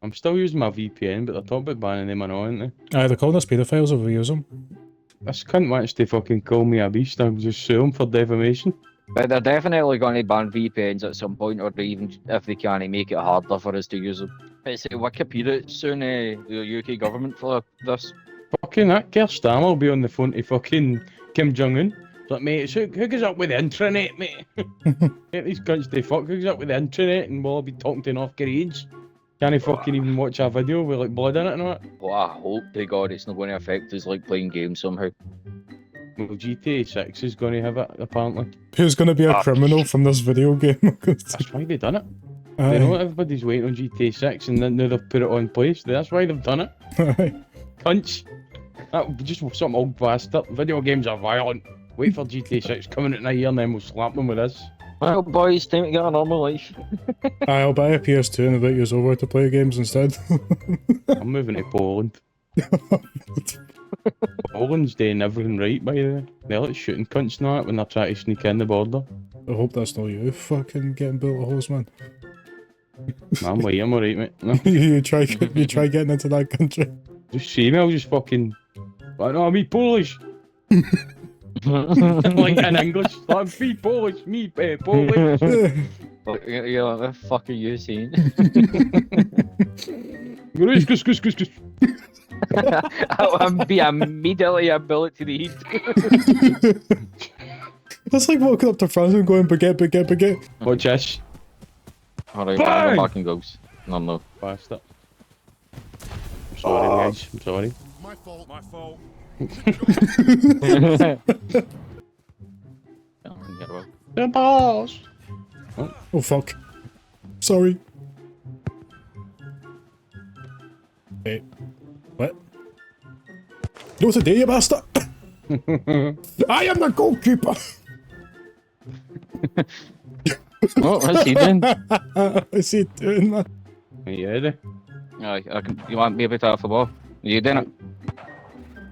I'm still using my VPN, but they're talking about banning them and all, aren't they? Aye, they're calling us paedophiles if we use them. This cunt wants to fucking call me a beast. I'll just sue him for defamation. But they're definitely going to ban VPNs at some point, or even if they can, make it harder for us to use them. It's Wikipedia soon, the UK government for this. Fucking that Keir Starmer will be on the phone to fucking Kim Jong-un. It's like, mate, who goes up with the intranet, mate? Get these cunts to fuck. Who goes up with the intranet and we'll all be talking to North Koreans? Can't he fucking even watch a video with like blood in it and all that? Well, I hope to God it's not going to affect us like playing games somehow. Well, GTA 6 is going to have it, apparently. Who's going to be a criminal from this video game? That's why they done it. They know everybody's waiting on GTA 6 and then now they've put it on place. That's why they've done it. Cunts. That just some old bastard. Video games are violent. Wait for GTA 6 coming out in a year and then we'll slap them with this. Well, boys, time to get a normal life. I'll buy a PS2 and invite you over to play games instead. I'm moving to Poland. Poland's doing everything right, by the way. They're like shooting cunts and that when they're trying to sneak in the border. I hope that's not you fucking getting built a hose, man. I'm alright, mate. No. you try getting into that country. Just see me, I'll just fucking... I know, me Polish. Like in English, I'm me Polish, me Polish. Yeah, what the fuck are you saying? Goose. I'll be immediately a bullet to the head. That's like walking up to France and going baguette. Watch this. Alright, Bang! I'm back and goes. No. Bastard. I'm sorry, guys. I'm sorry. My fault. The balls. Oh fuck. Sorry. Wait. What? No today, you bastard! I am the goalkeeper! Oh, what's he doing? What's he doing, man? Are you ready? Aye, you want me to have the ball? You done it?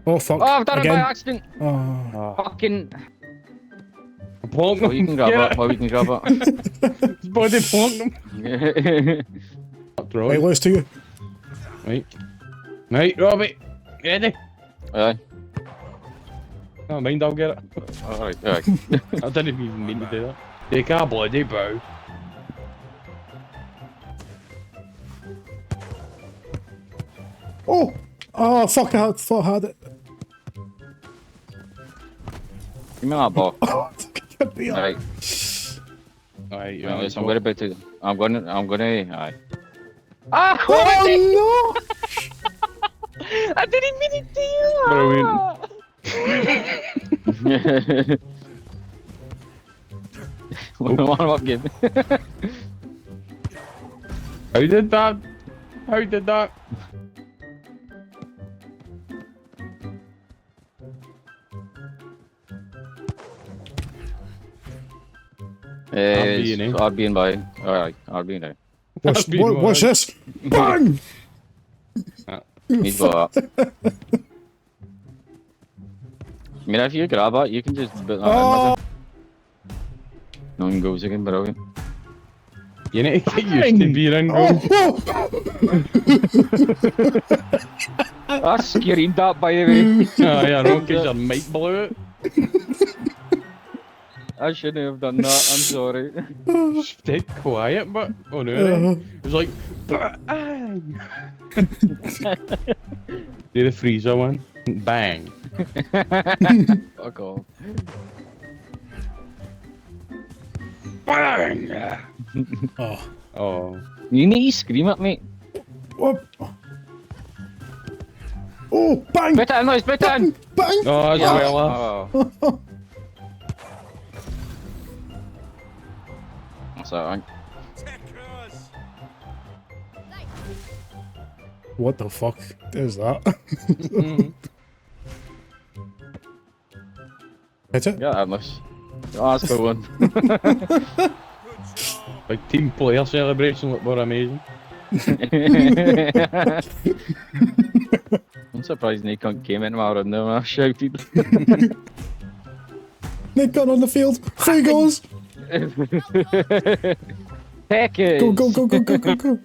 Oh fuck. Oh, I've done again. it by accident! Oh. Fucking... Plonk Oh, you can grab it. Oh, you can grab it. His body plonked him. Right, let's do you. Right, Robbie. Ready? Aye. Never mind, I'll get it. Alright. I didn't even mean to do that. Take a bloody bow. Oh! Oh fuck, I had it. Give me that ball. Get me up. Alright. Alright, Well, listen, I'm gonna, aye. Ah! Oh no! I didn't mean it to Brilliant. What about game? How did that? How did that? RB and by. Alright, RB and by. What's this? Bang! He's got that. I mean, if you grab it, you can just put that in. No one goes again, brilliant. You need to get used to being in goal. I screamed that, by the way. Aye, I know, because your mic blew out. I shouldn't have done that, I'm sorry. Stay quiet, but... Oh no, it was like... Bang! Do the freezer one. Bang. Fuck off. Bang! Oh. You need to scream at me. What? Oh, bang! Put it in, noise, put it in! Bang! Oh, that's well. Oh. That's alright. What the fuck is that? Hit it? Yeah, Atlas. Oh, that's the one. Like team player celebration looked more amazing. I'm surprised Nick came in while I run there when I shouted. Nick gun on the field. 3 goals. Package! Go.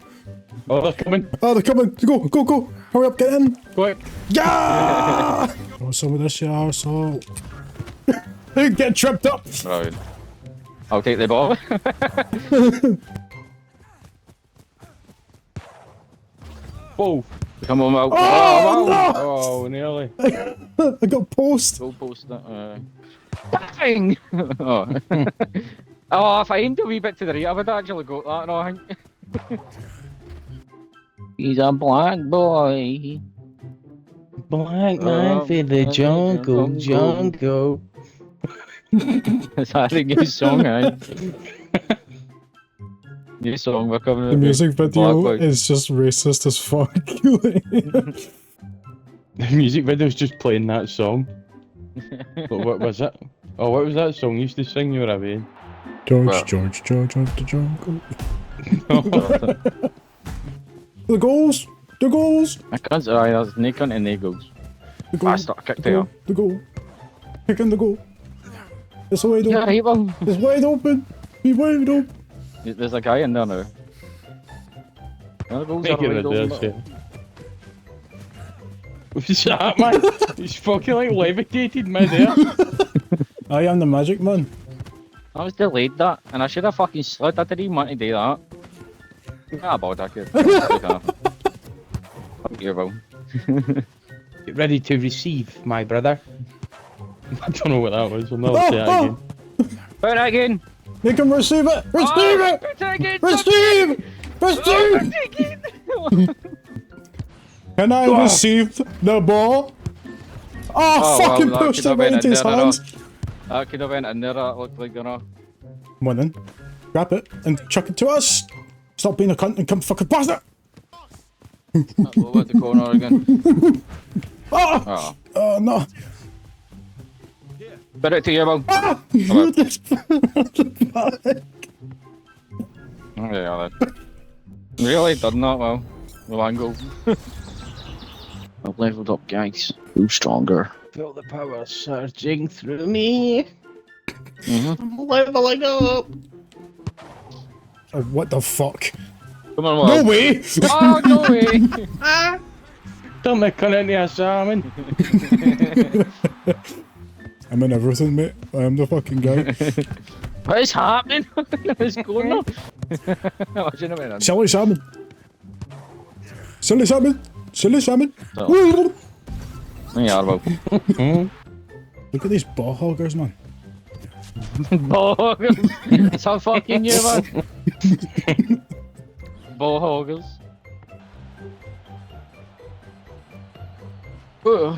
Oh, they're coming. Oh, they're coming. Go, go, go. Hurry up, get in. Quick. Yeah! Oh, some of this, yeah, so... Get tripped up. Right. I'll take the ball. Whoa. Come on, Will. Oh, no! Oh, nearly. I got post. Go post that. Bang! Oh. Oh, if I aimed a wee bit to the right, I would actually got that, no, I think. He's a black boy. Black man for the jungle, jungle. Is that a new song, eh? New song, we're coming. The music video Black boy. is just racist as fuck. The music video's just playing that song. But what was it? Oh, what was that song you used to sing you were away? George, Well. George of the jungle. The goals! The goals! I can't say there's no cunt and no goals. The goal! Bastard, kick The there. goal! The goal! Kicking the goal! It's wide Yeah, open! right, well. It's wide open! Be wide open! There's a guy in there now. No, the goals are Make it wide a open. dirt, yeah. What's that, man? He's fucking like levitated mid-air. I am the magic man. I was delayed that, and I should have fucking slid. I didn't even want to do that. Ah, bother, kid. Fuck you, bro. Get ready to receive, my brother. I don't know what that was. I'll never say that again. Put it again! Make him receive it! Receive Oh, it! put it again! Receive! Receive! Can I receive the ball? Oh, fucking that pushed could it have right been into his in there, hands. That could have went in there, that looked like, you know. Come on then. Grab it and chuck it to us. Stop being a cunt and come fucking past it. Over at the corner again. Oh! Oh. Oh no. Put it to you, bro. Ah! Hello. This- Oh, yeah, that. Really done that well. The one goal. I've leveled up, guys. Who's stronger? Feel the power surging through me. Mm-hmm. I'm leveling up. Oh, what the fuck? Come on, No Will. way! Oh, no way! Don't make it into a salmon. I'm in everything, mate. I am the fucking guy. What is happening? What's going on? Imagine it went in. Silly salmon. Silly salmon. Silly salmon. Oh. Yeah, Will. Look at these ball hoggers, man. Ball hoggers. It's how fucking you, man. Ball hoggers. Ugh.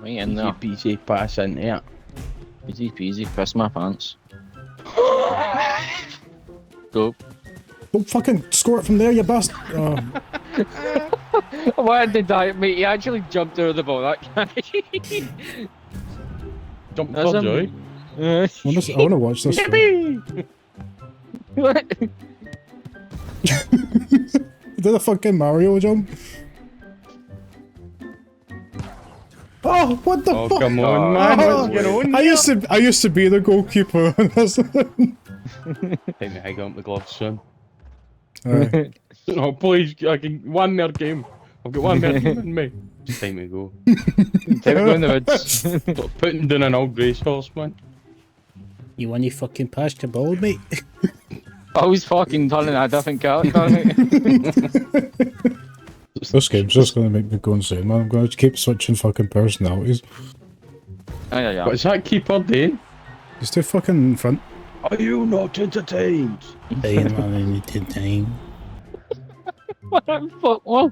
Me in there. PC pass in there. Easy peasy, piss my pants. Go. Don't fucking score it from there, you bastard. Oh, Why did I, mate? He actually jumped over the ball, that guy. Jump That's for him. joy. I wanna watch this. Film. What? Did a fucking Mario jump? Oh, what the Oh, fuck? come on, man. Oh, What's going on I used to be the goalkeeper. Time to hang on the gloves, son. Aye. No, please, I can one more game. I've got one more game in me. It's time to go. Time to go in the woods. Stop putting down an old racehorse, man. You want your fucking pass to ball, mate? I was fucking turning a different character. This game's just gonna make me go insane, man. I'm gonna keep switching fucking personalities. Oh, yeah. What's that keeper doing? He's too fucking in front. Are you not entertained? Playing man in the time. What the fuck? Well.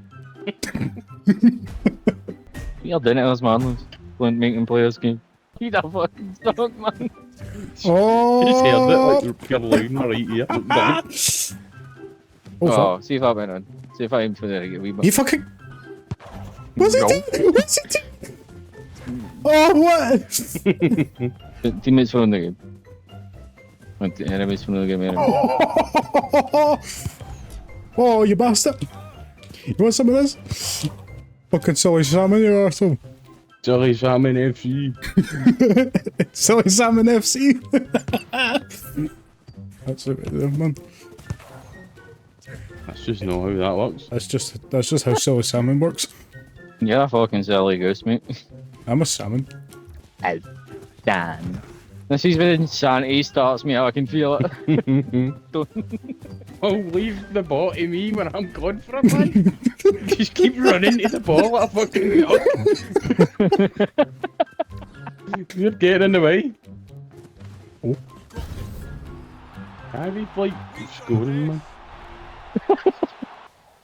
You're doing it as man. Making players game. You that fucking stuck, man. Oh! He's heard it like pure line right here. Oh, fuck. Oh, see if I went on. See if I aim for the wee bit. You fucking. What's he No. doing? What's he doing? Oh, what? Teammates from the game. And the enemies from the game. Oh, you bastard. You want some of this? Fucking silly salmon, you arsehole. Silly Salmon FC. Silly Salmon FC. That's it, right there, man. That's just not how that works. That's just how silly salmon works. Yeah, fucking silly goose, mate. I'm a salmon. Oh, damn. This is when insanity starts me, I can feel it. Oh, leave the ball to me when I'm gone for a man. Just keep running to the ball like a fucking dog. You're getting in the way. Oh. Can't be like scoring, man.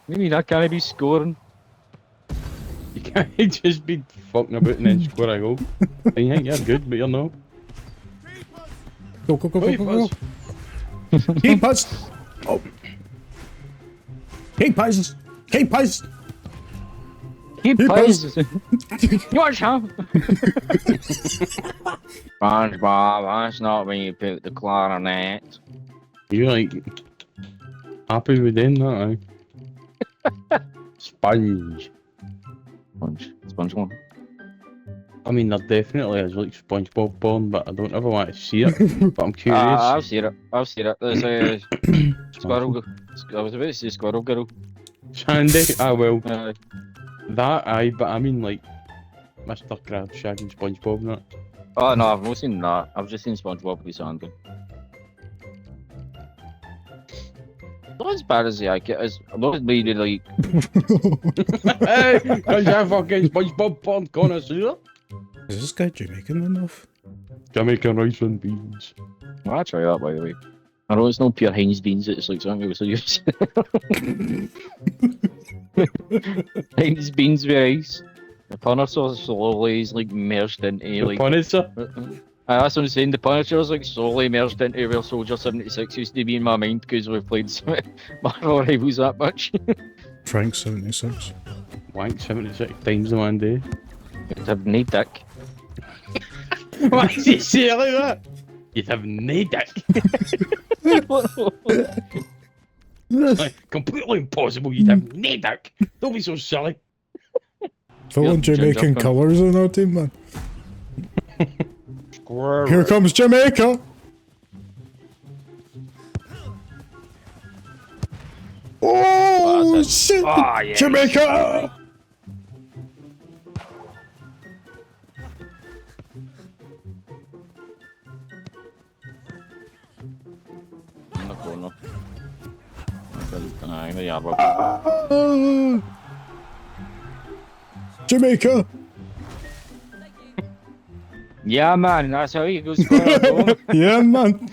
Maybe that can't be scoring. You can't just be fucking about and then score a goal. You think you're good, but you're not. Go, go, go, go, go, go. Keep us! Oh. Keep us! Keep us! Keep Keep us! You want some? SpongeBob, that's not when you put the clarinet. You like happy with them, that Sponge. SpongeBob. I mean, there definitely is like SpongeBob porn, but I don't ever want to see it. But I'm curious. I've seen it. I've seen it. There's a squirrel. I was about to say squirrel girl. Shandy, I will. Uh, That, aye, but I mean like Mr. Krabs shagging SpongeBob and that. oh no, I've not seen that. I've just seen SpongeBob with Sandy. Not as bad as the I get. I'm not really like. Hey, cause I fucking SpongeBob porn connoisseur. Is this guy Jamaican enough? Jamaican rice and beans. I'll try that by the way. I know it's not pure Heinz beans. It's like something with serious. Heinz beans with rice. The Punisher slowly is like merged into The like. Punisher. That's what I'm saying. The Punisher's like slowly merged into where Soldier 76 used to be in my mind because we've played Marvel Rivals that much. Frank 76. Wank 76 times in one day. You'd have no dick. Why is he say it like that? You'd have no dick. Like, completely impossible, you'd have no dick. Don't be so silly. Full Yep, Jamaican ginger colours on our team, man. Squirrel. Here comes Jamaica! Oh, that's it. shit! Oh, yes. Jamaica! In the corner. Aye, there you are, Rob. Ah, Jamaica! Yeah, man, that's how you go score a goal. Yeah, man.